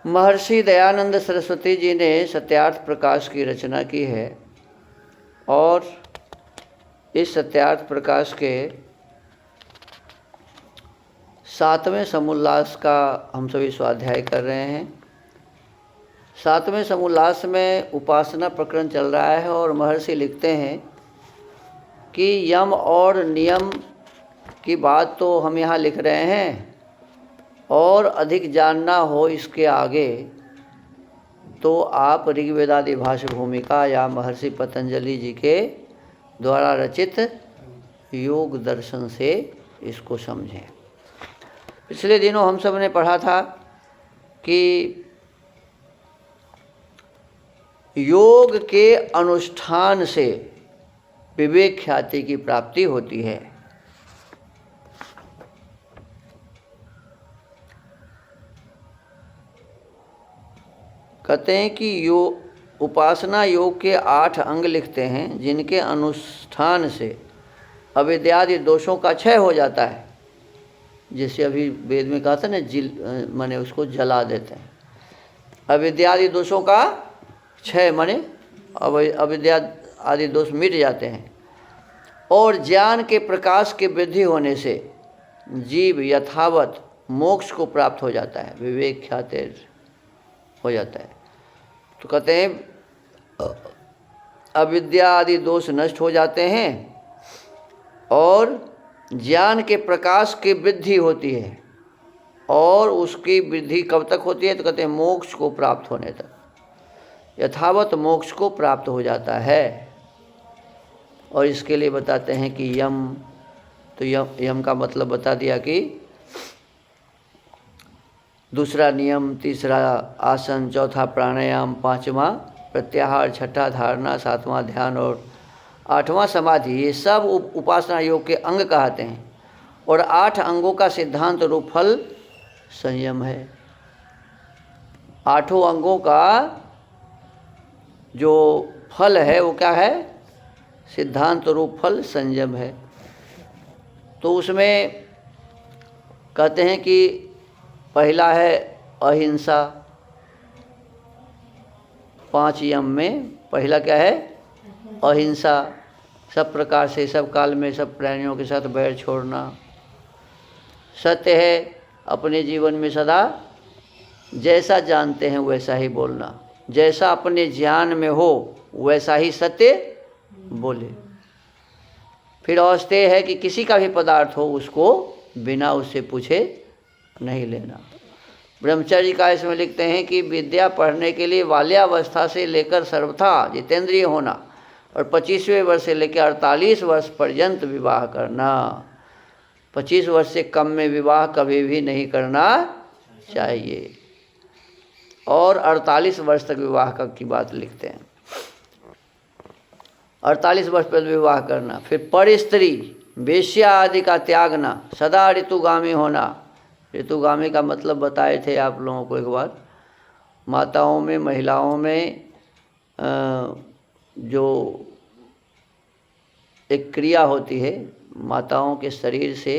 महर्षि दयानंद सरस्वती जी ने सत्यार्थ प्रकाश की रचना की है और इस सत्यार्थ प्रकाश के 7वें समोल्लास का हम सभी स्वाध्याय कर रहे हैं। 7वें समोल्लास में उपासना प्रकरण चल रहा है और महर्षि लिखते हैं कि यम और नियम की बात तो हम यहाँ लिख रहे हैं और अधिक जानना हो इसके आगे तो आप ऋग्वेदादि भाष्य भूमिका या महर्षि पतंजलि जी के द्वारा रचित योग दर्शन से इसको समझें। पिछले दिनों हम सब ने पढ़ा था कि योग के अनुष्ठान से विवेक ख्याति की प्राप्ति होती है। कहते हैं कि उपासना योग के 8 अंग लिखते हैं जिनके अनुष्ठान से अविद्यादि दोषों का क्षय हो जाता है। जैसे अभी वेद में कहा था ना, माने उसको जला देते हैं। अविद्यादि दोषों का क्षय माने अविद्या आदि दोष मिट जाते हैं और ज्ञान के प्रकाश के वृद्धि होने से जीव यथावत मोक्ष को प्राप्त हो जाता है, विवेक ख्याति हो जाता है। तो कहते हैं अविद्या आदि दोष नष्ट हो जाते हैं और ज्ञान के प्रकाश की वृद्धि होती है। और उसकी वृद्धि कब तक होती है? तो कहते हैं मोक्ष को प्राप्त होने तक, यथावत मोक्ष को प्राप्त हो जाता है। और इसके लिए बताते हैं कि यम, तो यम का मतलब बता दिया कि दूसरा नियम, तीसरा आसन, चौथा प्राणायाम, 5वां प्रत्याहार, 6ठा धारणा, 7वां ध्यान और 8वां समाधि, ये सब उपासना योग के अंग कहते हैं। और 8 अंगों का सिद्धांत रूप फल संयम है। 8 अंगों का जो फल है वो क्या है? सिद्धांत रूप फल संयम है। तो उसमें कहते हैं कि पहला है अहिंसा। 5 यम में पहला क्या है? अहिंसा। सब प्रकार से, सब काल में, सब प्राणियों के साथ बैर छोड़ना। सत्य है, अपने जीवन में सदा जैसा जानते हैं वैसा ही बोलना, जैसा अपने ज्ञान में हो वैसा ही सत्य बोले। फिर औस्तेय है कि किसी का भी पदार्थ हो उसको बिना उससे पूछे नहीं लेना। ब्रह्मचर्य का इसमें लिखते हैं कि विद्या पढ़ने के लिए बाल्यावस्था से लेकर सर्वथा जितेंद्रिय होना और 25वें वर्ष से लेकर 48 वर्ष पर्यंत विवाह करना। 25 वर्ष से कम में विवाह कभी भी नहीं करना चाहिए और 48 वर्ष तक विवाह की बात लिखते हैं। 48 वर्ष पर विवाह करना। फिर पर स्त्री, वेश्या आदि का त्यागना, सदा ऋतुगामी होना। ऋतुगामी का मतलब बताए थे आप लोगों को एक बार। माताओं में, महिलाओं में जो एक क्रिया होती है, माताओं के शरीर से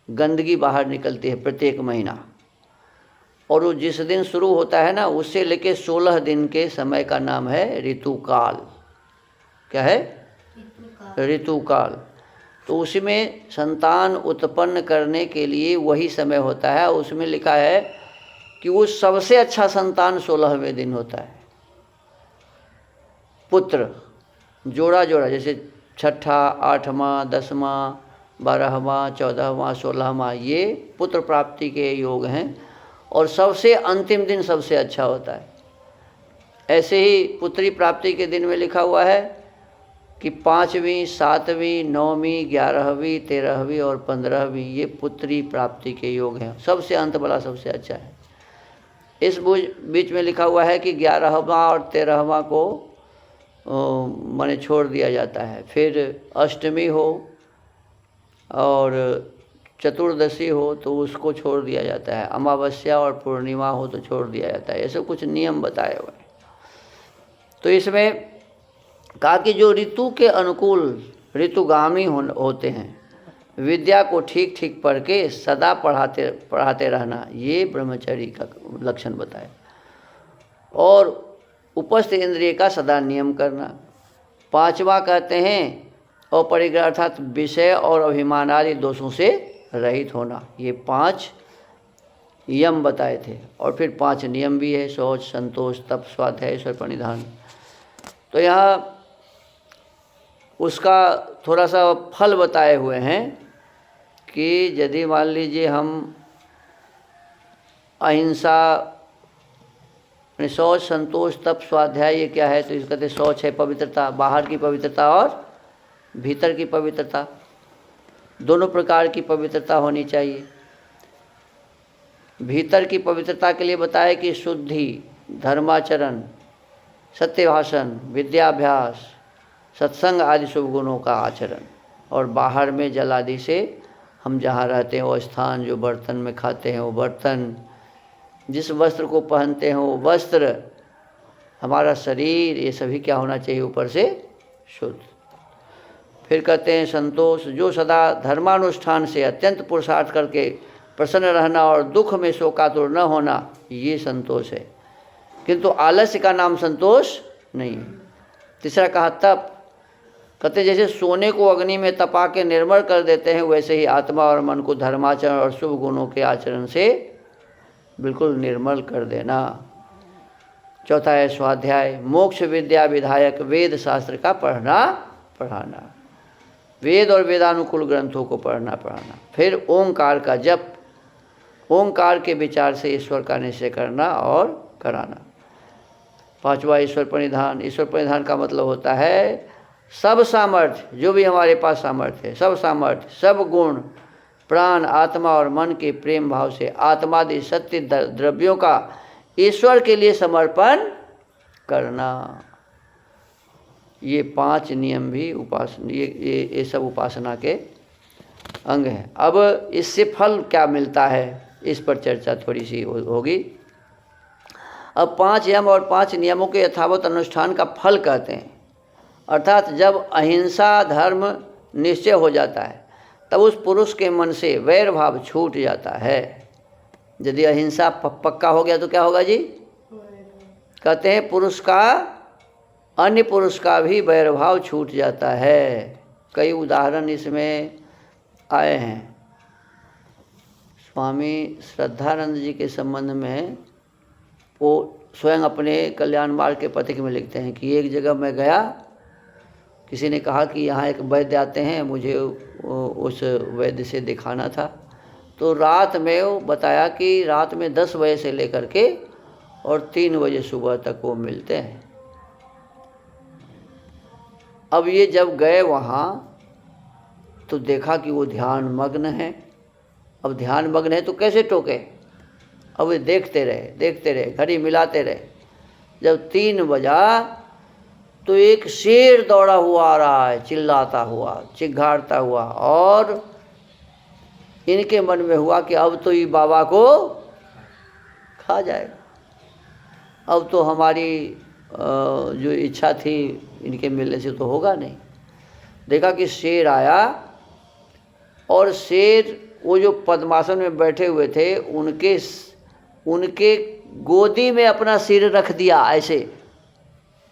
गंदगी बाहर निकलती है प्रत्येक महीना, और वो जिस दिन शुरू होता है ना उससे लेके 16 दिन के समय का नाम है ऋतुकाल। क्या है? ऋतुकाल। तो उसी में संतान उत्पन्न करने के लिए वही समय होता है। उसमें लिखा है कि वो सबसे अच्छा संतान 16वें दिन होता है। पुत्र जोड़ा जोड़ा, जैसे 6ठा, 8वां, 10वां, 12वां, 14वां, 16वां, ये पुत्र प्राप्ति के योग हैं और सबसे अंतिम दिन सबसे अच्छा होता है। ऐसे ही पुत्री प्राप्ति के दिन में लिखा हुआ है कि 5वीं, 7वीं, 9वीं, 11वीं, 13वीं और 15वीं ये पुत्री प्राप्ति के योग हैं। सबसे अंत वाला सबसे अच्छा है। इस बीच में लिखा हुआ है कि 11वां और 13वां को माने छोड़ दिया जाता है। फिर अष्टमी हो और चतुर्दशी हो तो उसको छोड़ दिया जाता है। अमावस्या और पूर्णिमा हो तो छोड़ दिया जाता है। ऐसे कुछ नियम बताए हुए हैं। तो इसमें कहा कि जो ऋतु के अनुकूल ऋतुगामी होते हैं, विद्या को ठीक ठीक पढ़ के सदा पढ़ाते रहना, ये ब्रह्मचर्य का लक्षण बताए। और उपस्थित इंद्रिय का सदा नियम करना। पांचवा कहते हैं अपरिग्रह अर्थात विषय और अभिमान आदि दोषों से रहित होना। ये 5 यम बताए थे और फिर 5 नियम भी है, शौच, संतोष, तप, स्वाध्याय, ईश्वर प्रणिधान। तो यहाँ उसका थोड़ा सा फल बताए हुए हैं कि यदि मान लीजिए हम अहिंसा, शौच, संतोष, तप, स्वाध्याय, ये क्या है? तो इसका कहते शौच है पवित्रता, बाहर की पवित्रता और भीतर की पवित्रता, दोनों प्रकार की पवित्रता होनी चाहिए। भीतर की पवित्रता के लिए बताया कि शुद्धि, धर्माचरण, सत्यभाषण, विद्याभ्यास, सत्संग आदि शुभ गुणों का आचरण। और बाहर में जल आदि से हम जहाँ रहते हैं वो स्थान, जो बर्तन में खाते हैं वो बर्तन, जिस वस्त्र को पहनते हैं वो वस्त्र, हमारा शरीर, ये सभी क्या होना चाहिए? ऊपर से शुद्ध। फिर कहते हैं संतोष, जो सदा धर्मानुष्ठान से अत्यंत पुरुषार्थ करके प्रसन्न रहना और दुख में शोकातुर न होना, ये संतोष है। किंतु आलस्य का नाम संतोष नहीं। तीसरा कहा तप, कहते जैसे सोने को अग्नि में तपा के निर्मल कर देते हैं, वैसे ही आत्मा और मन को धर्माचरण और शुभ गुणों के आचरण से बिल्कुल निर्मल कर देना। चौथा है स्वाध्याय, मोक्ष विद्या विधायक वेद शास्त्र का पढ़ाना, वेद और वेदानुकूल ग्रंथों को पढ़ाना। फिर ओंकार का जप, ओंकार के विचार से ईश्वर का निश्चय करना और कराना। पांचवा ईश्वर प्रणिधान। ईश्वर प्रणिधान का मतलब होता है सब सामर्थ्य, जो भी हमारे पास सामर्थ्य है, सब सामर्थ्य, सब गुण, प्राण, आत्मा और मन के प्रेम भाव से आत्मादि सत्य द्रव्यों का ईश्वर के लिए समर्पण करना। ये 5 नियम भी उपासना, ये सब उपासना के अंग हैं। अब इससे फल क्या मिलता है, इस पर चर्चा थोड़ी सी होगी। अब 5 यम और 5 नियमों के यथावत अनुष्ठान का फल कहते हैं। अर्थात जब अहिंसा धर्म निश्चय हो जाता है तब उस पुरुष के मन से वैर भाव छूट जाता है। यदि अहिंसा पक्का हो गया तो क्या होगा जी? कहते हैं पुरुष का अन्य पुरुष का भी वैर भाव छूट जाता है। कई उदाहरण इसमें आए हैं। स्वामी श्रद्धानंद जी के संबंध में वो स्वयं अपने कल्याण मार्ग के पथिक में लिखते हैं कि एक जगह मैं गया, किसी ने कहा कि यहाँ एक वैद्य आते हैं, मुझे उस वैद्य से दिखाना था। तो रात में वो बताया कि रात में 10 बजे से लेकर के और 3 बजे सुबह तक वो मिलते हैं। अब ये जब गए वहाँ तो देखा कि वो ध्यान मग्न है। अब ध्यान मग्न है तो कैसे टोके? अब वे देखते रहे, घड़ी मिलाते रहे। जब 3 बजा तो एक शेर दौड़ा हुआ आ रहा है, चिल्लाता हुआ, चिघाड़ता हुआ, और इनके मन में हुआ कि अब तो ये बाबा को खा जाएगा। अब तो हमारी जो इच्छा थी इनके मिलने से तो होगा नहीं। देखा कि शेर आया और शेर वो जो पद्मासन में बैठे हुए थे उनके गोदी में अपना सिर रख दिया ऐसे।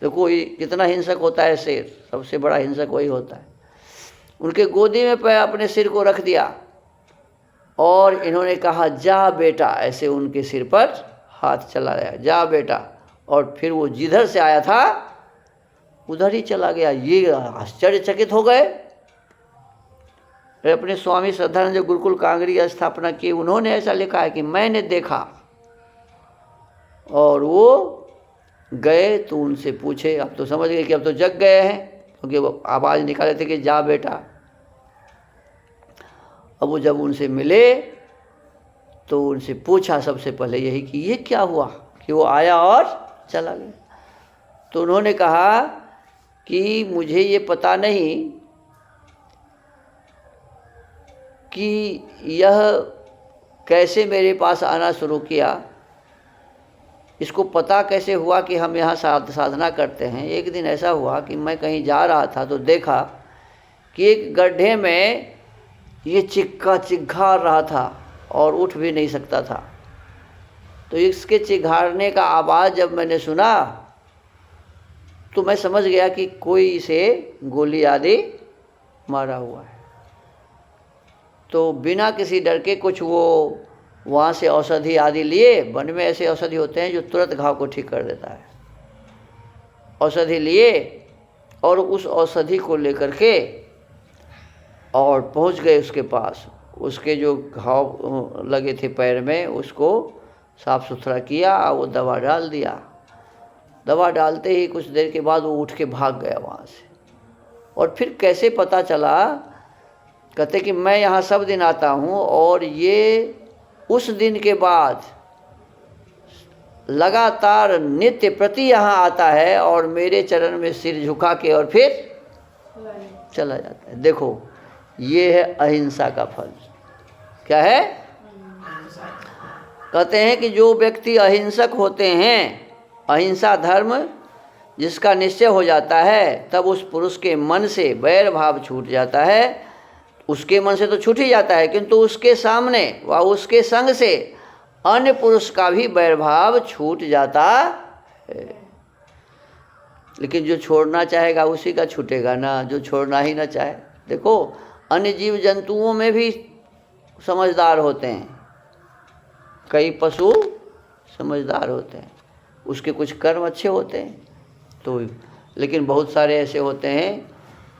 देखो ये कितना हिंसक होता है शेर, सबसे बड़ा हिंसक वही होता है। उनके गोदी में अपने सिर को रख दिया और इन्होंने कहा जा बेटा, ऐसे उनके सिर पर हाथ चला गया, जा बेटा। और फिर वो जिधर से आया था उधर ही चला गया। ये आश्चर्यचकित हो गए। अपने स्वामी श्रद्धानंद जो गुरुकुल कांगड़ी स्थापना की, उन्होंने ऐसा लिखा है कि मैंने देखा। और वो गए तो उनसे पूछे, अब तो समझ गए कि अब तो जग गए हैं, क्योंकि वो आवाज़ निकाले थे कि जा बेटा। अब वो जब उनसे मिले तो उनसे पूछा सबसे पहले यही कि ये क्या हुआ कि वो आया और चला गया। तो उन्होंने कहा कि मुझे ये पता नहीं कि यह कैसे मेरे पास आना शुरू किया, इसको पता कैसे हुआ कि हम यहाँ साधना करते हैं। एक दिन ऐसा हुआ कि मैं कहीं जा रहा था तो देखा कि एक गड्ढे में ये चिघाड़ रहा था और उठ भी नहीं सकता था। तो इसके चिघाड़ने का आवाज़ जब मैंने सुना तो मैं समझ गया कि कोई इसे गोली आदि मारा हुआ है। तो बिना किसी डर के कुछ वो वहाँ से औषधि आदि लिए, वन में ऐसे औषधि होते हैं जो तुरंत घाव को ठीक कर देता है। औषधि लिए और उस औषधि को लेकर के और पहुँच गए उसके पास। उसके जो घाव लगे थे पैर में उसको साफ़ सुथरा किया, वो दवा डाल दिया। दवा डालते ही कुछ देर के बाद वो उठ के भाग गया वहाँ से। और फिर कैसे पता चला, कहते कि मैं यहाँ सब दिन आता हूँ और ये उस दिन के बाद लगातार नित्य प्रति यहाँ आता है और मेरे चरण में सिर झुका के और फिर चला जाता है। देखो ये है अहिंसा का फल। क्या है? कहते हैं कि जो व्यक्ति अहिंसक होते हैं, अहिंसा धर्म जिसका निश्चय हो जाता है, तब उस पुरुष के मन से वैर भाव छूट जाता है। उसके मन से तो छूट ही जाता है, किंतु उसके सामने व उसके संग से अन्य पुरुष का भी वैर भाव छूट जाता है। लेकिन जो छोड़ना चाहेगा उसी का छूटेगा ना, जो छोड़ना ही ना चाहे। देखो अन्य जीव जंतुओं में भी समझदार होते हैं, कई पशु समझदार होते हैं, उसके कुछ कर्म अच्छे होते हैं तो, लेकिन बहुत सारे ऐसे होते हैं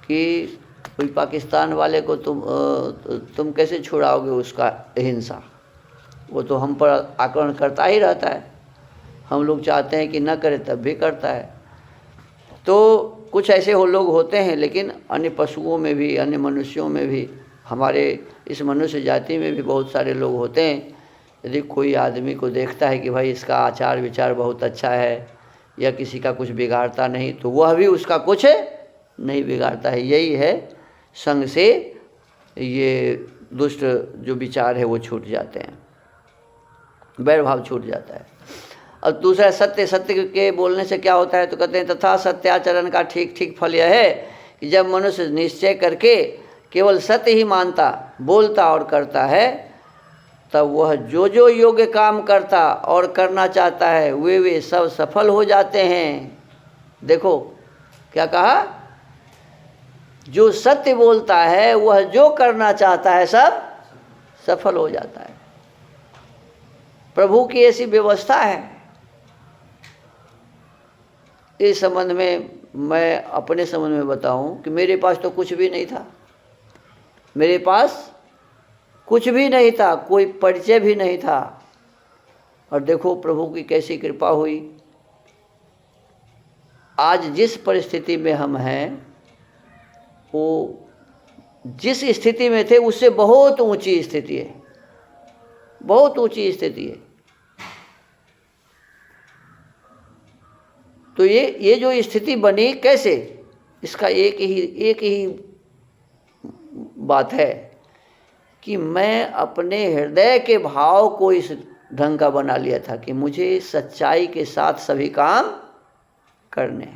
कि कोई पाकिस्तान वाले को तुम कैसे छुड़ाओगे उसका हिंसा, वो तो हम पर आक्रमण करता ही रहता है। हम लोग चाहते हैं कि न करे तब भी करता है। तो कुछ ऐसे लोग होते हैं, लेकिन अन्य पशुओं में भी, अन्य मनुष्यों में भी, हमारे इस मनुष्य जाति में भी बहुत सारे लोग होते हैं। यदि कोई आदमी को देखता है कि भाई इसका आचार विचार बहुत अच्छा है या किसी का कुछ बिगाड़ता नहीं, तो वह भी उसका कुछ नहीं बिगाड़ता है। यही है, संग से ये दुष्ट जो विचार है वो छूट जाते हैं, वैर भाव छूट जाता है। और दूसरा सत्य, सत्य के बोलने से क्या होता है, तो कहते हैं तथा सत्याचरण का ठीक ठीक फल यह है कि जब मनुष्य निश्चय करके केवल सत्य ही मानता, बोलता और करता है, तब वह जो जो योग्य काम करता और करना चाहता है वे सब सफल हो जाते हैं। देखो क्या कहा, जो सत्य बोलता है वह जो करना चाहता है सब सफल हो जाता है। प्रभु की ऐसी व्यवस्था है। इस संबंध में मैं अपने संबंध में बताऊं कि मेरे पास तो कुछ भी नहीं था, मेरे पास कुछ भी नहीं था, कोई परिचय भी नहीं था, और देखो प्रभु की कैसी कृपा हुई। आज जिस परिस्थिति में हम हैं, वो जिस स्थिति में थे उससे बहुत ऊंची स्थिति है, बहुत ऊंची स्थिति है। तो ये जो स्थिति बनी कैसे, इसका एक ही बात है कि मैं अपने हृदय के भाव को इस ढंग का बना लिया था कि मुझे सच्चाई के साथ सभी काम करने,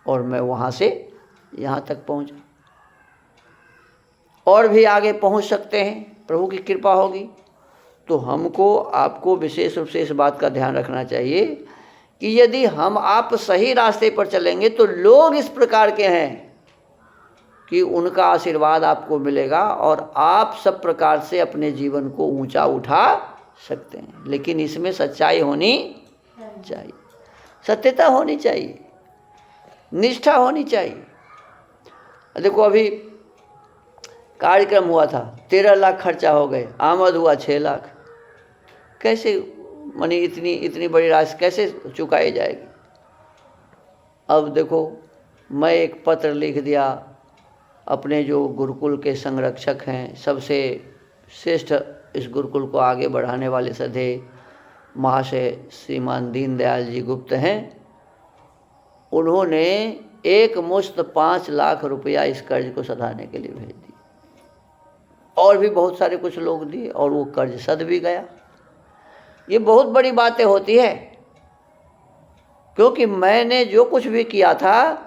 और मैं वहाँ से यहाँ तक पहुँचा। और भी आगे पहुँच सकते हैं, प्रभु की कृपा होगी। तो हमको आपको विशेष रूप से इस बात का ध्यान रखना चाहिए कि यदि हम आप सही रास्ते पर चलेंगे तो लोग इस प्रकार के हैं कि उनका आशीर्वाद आपको मिलेगा और आप सब प्रकार से अपने जीवन को ऊंचा उठा सकते हैं। लेकिन इसमें सच्चाई होनी चाहिए, सत्यता होनी चाहिए, निष्ठा होनी चाहिए। देखो अभी कार्यक्रम हुआ था, 13 लाख खर्चा हो गए, आमद हुआ 6 लाख। कैसे मनी इतनी बड़ी राशि कैसे चुकाई जाएगी? अब देखो मैं एक पत्र लिख दिया अपने जो गुरुकुल के संरक्षक हैं, सबसे श्रेष्ठ इस गुरुकुल को आगे बढ़ाने वाले सधे महाशय श्रीमान दीनदयाल जी गुप्त हैं। उन्होंने एक मुश्त 5 लाख रुपया इस कर्ज को सधाने के लिए भेज दिया, और भी बहुत सारे कुछ लोग दिए, और वो कर्ज सध भी गया। ये बहुत बड़ी बातें होती है, क्योंकि मैंने जो कुछ भी किया था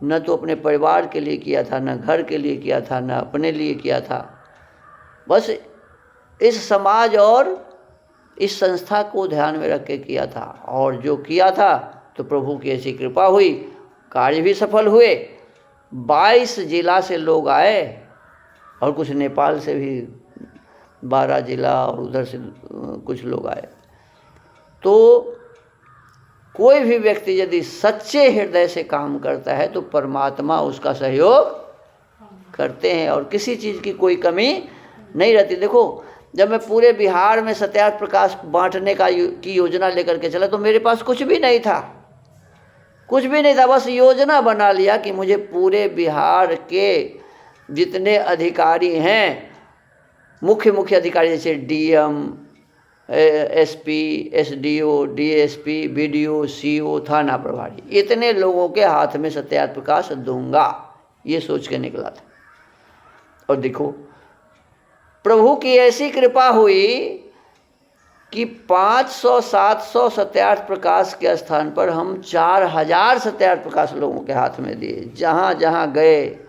न तो अपने परिवार के लिए किया था, न घर के लिए किया था, न अपने लिए किया था, बस इस समाज और इस संस्था को ध्यान में रख के किया था, और जो किया था तो प्रभु की ऐसी कृपा हुई, कार्य भी सफल हुए। 22 जिला से लोग आए और कुछ नेपाल से भी 12 जिला और उधर से कुछ लोग आए। तो कोई भी व्यक्ति यदि सच्चे हृदय से काम करता है तो परमात्मा उसका सहयोग करते हैं और किसी चीज़ की कोई कमी नहीं रहती। देखो, जब मैं पूरे बिहार में सत्यार्थ प्रकाश बांटने की योजना लेकर के चला तो मेरे पास कुछ भी नहीं था, कुछ भी नहीं था। बस योजना बना लिया कि मुझे पूरे बिहार के जितने अधिकारी हैं, मुख्य अधिकारी, जैसे DM, SP, SDO, DSP, BDO, CO, थाना प्रभारी, इतने लोगों के हाथ में सत्यार्थ प्रकाश दूंगा, ये सोच के निकला था। और देखो, प्रभु की ऐसी कृपा हुई कि 500-700 सत्यार्थ प्रकाश के स्थान पर हम 4000 सत्यार्थ प्रकाश लोगों के हाथ में दिए। जहाँ जहाँ गए,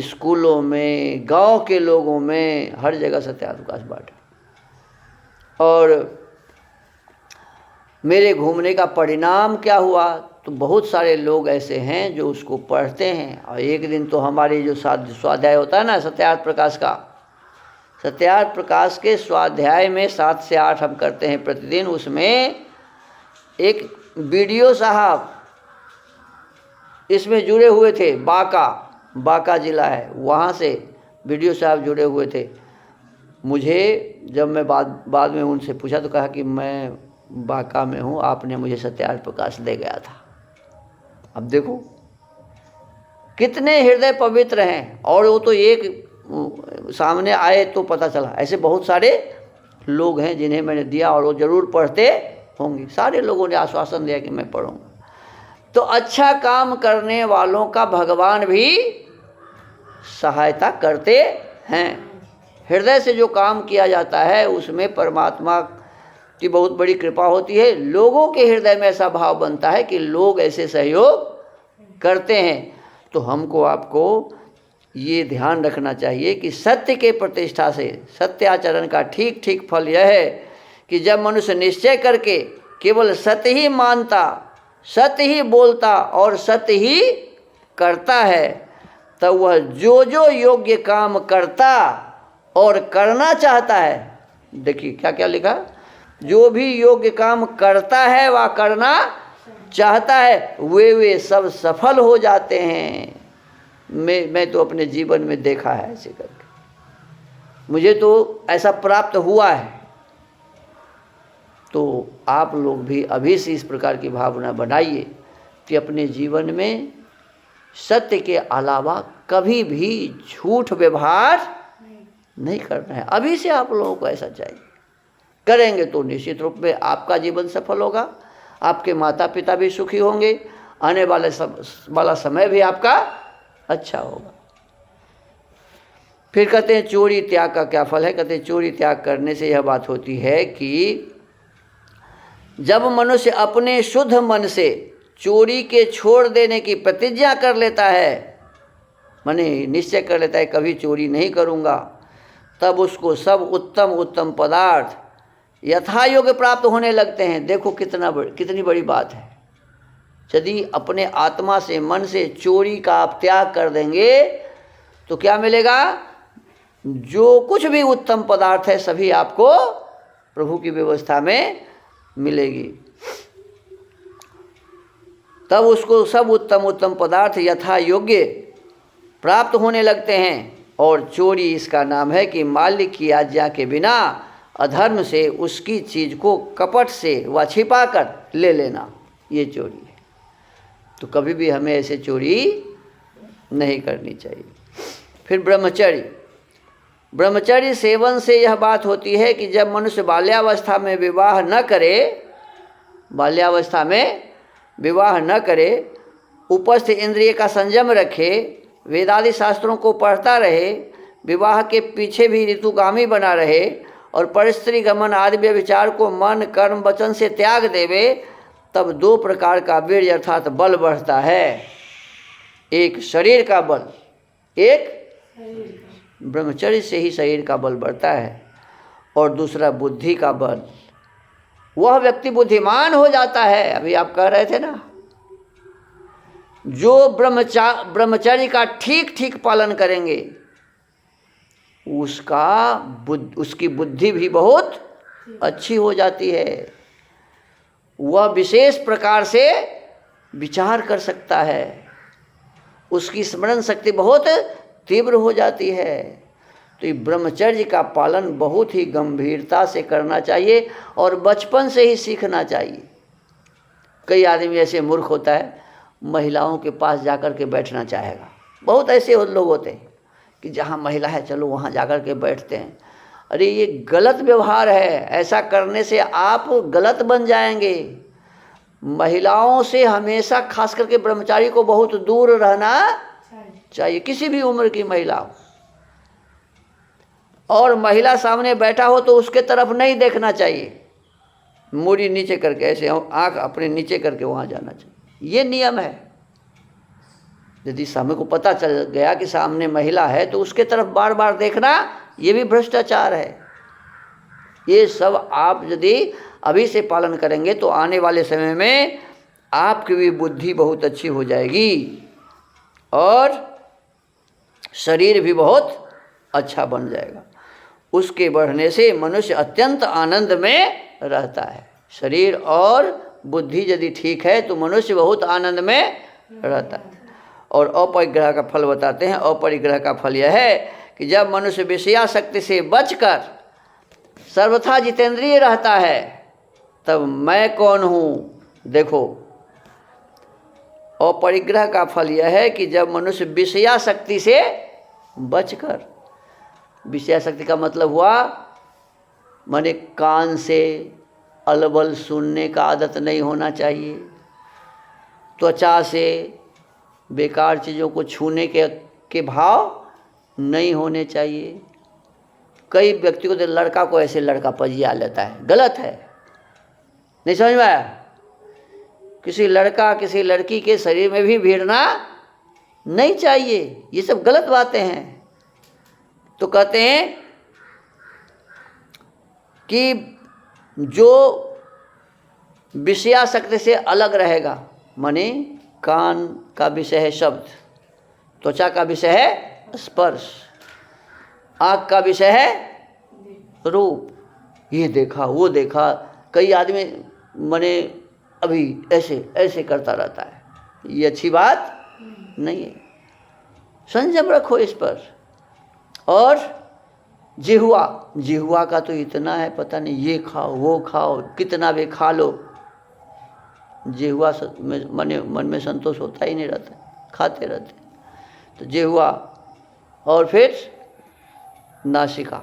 स्कूलों में, गांव के लोगों में, हर जगह सत्यार्थ प्रकाश बांटा। और मेरे घूमने का परिणाम क्या हुआ, तो बहुत सारे लोग ऐसे हैं जो उसको पढ़ते हैं। और एक दिन तो हमारी जो स्वाध्याय होता है ना सत्यार्थ प्रकाश का, सत्यार्थ प्रकाश के स्वाध्याय में 7 से 8 हम करते हैं प्रतिदिन। उसमें एक बीडीओ साहब इसमें जुड़े हुए थे, बांका जिला है, वहाँ से बीडीओ साहब जुड़े हुए थे। मुझे जब मैं बाद में उनसे पूछा तो कहा कि मैं बांका में हूँ, आपने मुझे सत्यार्थ प्रकाश दे गया था। अब देखो कितने हृदय पवित्र हैं। और वो तो एक सामने आए तो पता चला, ऐसे बहुत सारे लोग हैं जिन्हें मैंने दिया और वो ज़रूर पढ़ते होंगे। सारे लोगों ने आश्वासन दिया कि मैं पढ़ूंगा। तो अच्छा काम करने वालों का भगवान भी सहायता करते हैं। हृदय से जो काम किया जाता है उसमें परमात्मा की बहुत बड़ी कृपा होती है। लोगों के हृदय में ऐसा भाव बनता है कि लोग ऐसे सहयोग करते हैं। तो हमको आपको ये ध्यान रखना चाहिए कि सत्य के प्रतिष्ठा से, सत्य आचरण का ठीक ठीक फल यह है कि जब मनुष्य निश्चय करके केवल सत्य ही मानता, सत्य ही बोलता और सत्य ही करता है, तब वह जो योग्य काम करता और करना चाहता है, देखिए क्या क्या लिखा, जो भी योग्य काम करता है व करना चाहता है वे सब सफल हो जाते हैं। मैं तो अपने जीवन में देखा है ऐसे करके, मुझे तो ऐसा प्राप्त हुआ है। तो आप लोग भी अभी से इस प्रकार की भावना बनाइए कि अपने जीवन में सत्य के अलावा कभी भी झूठ व्यवहार नहीं करना है। अभी से आप लोगों को ऐसा चाहिए। करेंगे तो निश्चित रूप में आपका जीवन सफल होगा, आपके माता पिता भी सुखी होंगे, आने वाला समय भी आपका अच्छा होगा। फिर कहते हैं चोरी त्याग का क्या फल है। कहते हैं चोरी त्याग करने से यह बात होती है कि जब मनुष्य अपने शुद्ध मन से चोरी के छोड़ देने की प्रतिज्ञा कर लेता है, माने निश्चय कर लेता है कभी चोरी नहीं करूँगा, तब उसको सब उत्तम पदार्थ यथा योग्य प्राप्त होने लगते हैं। देखो कितनी बड़ी बात है। यदि अपने आत्मा से, मन से चोरी का आप त्याग कर देंगे तो क्या मिलेगा, जो कुछ भी उत्तम पदार्थ है सभी आपको प्रभु की व्यवस्था में मिलेगी। तब उसको सब उत्तम पदार्थ यथा योग्य प्राप्त होने लगते हैं। और चोरी इसका नाम है कि मालिक की आज्ञा के बिना अधर्म से उसकी चीज़ को कपट से व छिपा कर ले लेना, ये चोरी है। तो कभी भी हमें ऐसे चोरी नहीं करनी चाहिए। फिर ब्रह्मचर्य सेवन से यह बात होती है कि जब मनुष्य बाल्यावस्था में विवाह न करे, उपस्थ इंद्रिय का संयम रखे, वेदादि शास्त्रों को पढ़ता रहे, विवाह के पीछे भी ऋतुगामी बना रहे और परस्त्री गमन आदि व्यभिचार को मन कर्म वचन से त्याग देवे, तब 2 प्रकार का वीर्य अर्थात बल बढ़ता है। एक शरीर का बल, एक ब्रह्मचर्य से ही शरीर का बल बढ़ता है, और दूसरा बुद्धि का बल। वह व्यक्ति बुद्धिमान हो जाता है। अभी आप कह रहे थे ना, जो ब्रह्मचर्य का ठीक ठीक पालन करेंगे उसकी बुद्धि भी बहुत अच्छी हो जाती है। वह विशेष प्रकार से विचार कर सकता है, उसकी स्मरण शक्ति बहुत तीव्र हो जाती है। तो ये ब्रह्मचर्य का पालन बहुत ही गंभीरता से करना चाहिए और बचपन से ही सीखना चाहिए। कई आदमी ऐसे मूर्ख होता है, महिलाओं के पास जाकर के बैठना चाहेगा। बहुत ऐसे लोग होते हैं कि जहाँ महिला है चलो वहाँ जाकर के बैठते हैं। अरे ये गलत व्यवहार है, ऐसा करने से आप गलत बन जाएंगे। महिलाओं से हमेशा, खास करके ब्रह्मचारी को बहुत दूर रहना चाहिए, किसी भी उम्र की महिला हो। और महिला सामने बैठा हो तो उसके तरफ नहीं देखना चाहिए, मूड़ी नीचे करके, ऐसे आंख अपने नीचे करके वहाँ जाना चाहिए। ये नियम है। यदि सामने को पता चल गया कि सामने महिला है तो उसके तरफ बार बार देखना, ये भी भ्रष्टाचार है। ये सब आप यदि अभी से पालन करेंगे तो आने वाले समय में आपकी भी बुद्धि बहुत अच्छी हो जाएगी और शरीर भी बहुत अच्छा बन जाएगा। उसके बढ़ने से मनुष्य अत्यंत आनंद में रहता है। शरीर और बुद्धि यदि ठीक है तो मनुष्य बहुत आनंद में रहता है। और अपरिग्रह का फल बताते हैं। अपरिग्रह का फल यह है कि जब मनुष्य विषयासक्ति से बचकर सर्वथा जितेंद्रिय रहता है तब मैं कौन हूँ। देखो, अपरिग्रह का फल यह है कि जब मनुष्य विषयासक्ति से बचकर, विषयासक्ति का मतलब हुआ माने कान से अलबल सुनने का आदत नहीं होना चाहिए, त्वचा से बेकार चीज़ों को छूने के भाव नहीं होने चाहिए। कई व्यक्ति को तो लड़का को ऐसे लड़का पजिया लेता है, गलत है, नहीं समझ में आया। किसी लड़का किसी लड़की के शरीर में भी भिड़ना नहीं चाहिए, ये सब गलत बातें हैं। तो कहते हैं कि जो विषयासक्ति से अलग रहेगा, माने कान का विषय है शब्द, त्वचा का विषय है स्पर्श, आँख का विषय है रूप, ये देखा वो देखा। कई आदमी माने अभी ऐसे ऐसे करता रहता है, ये अच्छी बात नहीं है। संयम रखो इस पर। और जिह्वा का तो इतना है पता नहीं, ये खाओ वो खाओ, कितना भी खा लो, जिह्वा मन में संतोष होता ही नहीं रहता, खाते रहते। तो जिह्वा, और फिर नासिका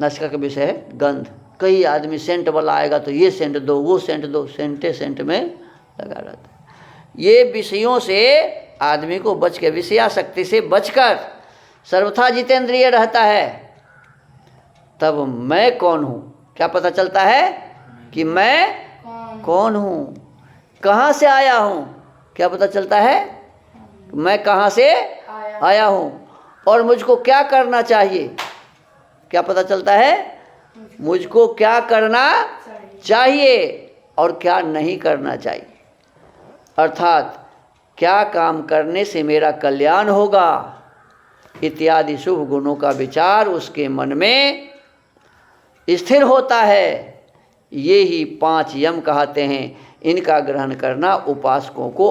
का विषय है गंध। कई आदमी सेंट वाला आएगा तो ये सेंट दो वो सेंट दो, सेंट में लगा रहता है। ये विषयों से आदमी को बच के, विषयासक्ति से बचकर सर्वथा जितेंद्रिय रहता है तब मैं कौन हूँ क्या पता चलता है कि मैं कौन हूँ, कहाँ से आया हूँ क्या पता चलता है, मैं कहाँ से आया हूँ और मुझको क्या करना चाहिए क्या पता चलता है, मुझको क्या करना चाहिए और क्या नहीं करना चाहिए। अर्थात क्या काम करने से मेरा कल्याण होगा इत्यादि शुभ गुणों का विचार उसके मन में स्थिर होता है। ये ही 5 यम कहते हैं। इनका ग्रहण करना उपासकों को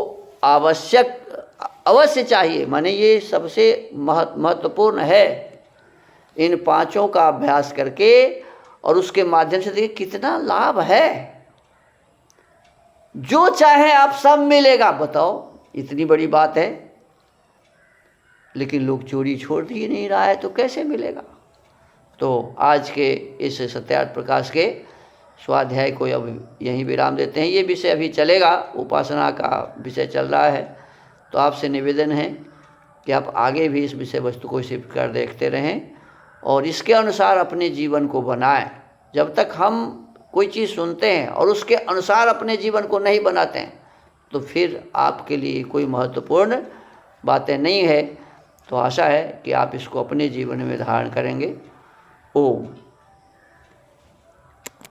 अवश्य चाहिए, माने ये सबसे महत्वपूर्ण है। इन 5 का अभ्यास करके और उसके माध्यम से देखिए कितना लाभ है। जो चाहे आप सब मिलेगा, बताओ इतनी बड़ी बात है। लेकिन लोग चोरी छोड़ ही नहीं रहा है तो कैसे मिलेगा। तो आज के इस सत्यार्थ प्रकाश के स्वाध्याय को अब यहीं विराम देते हैं। ये विषय अभी चलेगा, उपासना का विषय चल रहा है। तो आपसे निवेदन है कि आप आगे भी इस विषय वस्तु को सिर्फ कर देखते रहें और इसके अनुसार अपने जीवन को बनाएं। जब तक हम कोई चीज़ सुनते हैं और उसके अनुसार अपने जीवन को नहीं बनाते हैं तो फिर आपके लिए कोई महत्वपूर्ण बातें नहीं है। तो आशा है कि आप इसको अपने जीवन में धारण करेंगे। ओम।